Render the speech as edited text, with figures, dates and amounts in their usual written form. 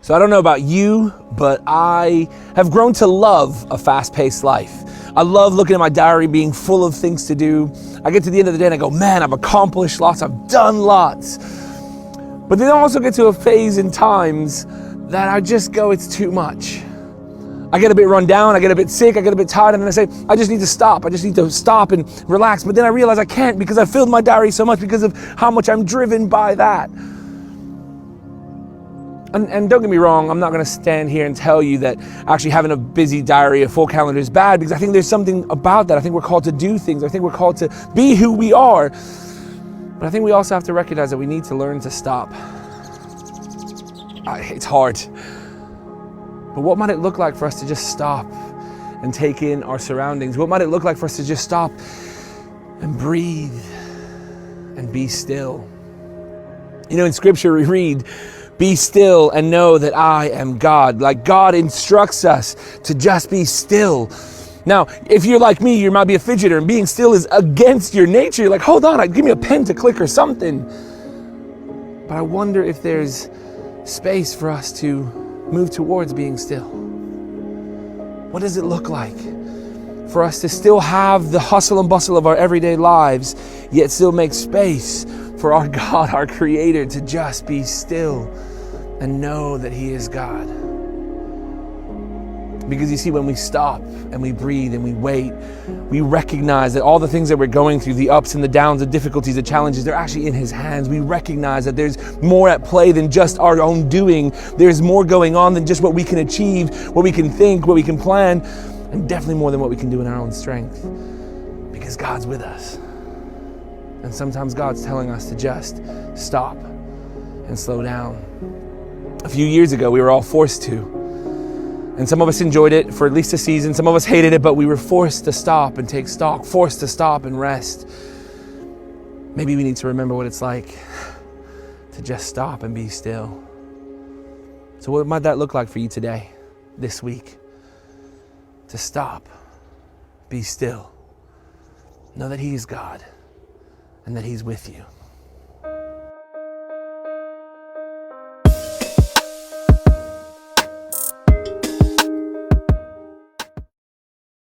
So I don't know about you, but I have grown to love a fast-paced life. I love looking at my diary being full of things to do. I get to the end of the day and I go, man, I've accomplished lots, I've done lots. But then I also get to a phase in times that I just go, it's too much. I get a bit run down, I get a bit sick, I get a bit tired, and then I say, I just need to stop. I just need to stop and relax. But then I realize I can't because I filled my diary so much because of how much I'm driven by that. And don't get me wrong, I'm not going to stand here and tell you that actually having a busy diary, a full calendar is bad, because I think there's something about that. I think we're called to do things. I think we're called to be who we are. But I think we also have to recognize that we need to learn to stop. It's hard. But what might it look like for us to just stop and take in our surroundings? What might it look like for us to just stop and breathe and be still? You know, in Scripture we read, be still and know that I am God. Like God instructs us to just be still. Now, if you're like me, you might be a fidgeter and being still is against your nature. You're like, hold on, give me a pen to click or something. But I wonder if there's space for us to move towards being still. What does it look like for us to still have the hustle and bustle of our everyday lives, yet still make space for our God, our Creator, to just be still and know that He is God? Because you see, when we stop and we breathe and we wait, we recognize that all the things that we're going through, the ups and the downs, the difficulties, the challenges, they're actually in His hands. We recognize that there's more at play than just our own doing. There's more going on than just what we can achieve, what we can think, what we can plan, and definitely more than what we can do in our own strength. Because God's with us. And sometimes God's telling us to just stop and slow down. A few years ago, we were all forced to. And some of us enjoyed it for at least a season. Some of us hated it, but we were forced to stop and take stock, forced to stop and rest. Maybe we need to remember what it's like to just stop and be still. So what might that look like for you today, this week? To stop, be still. Know that He is God and that He's with you.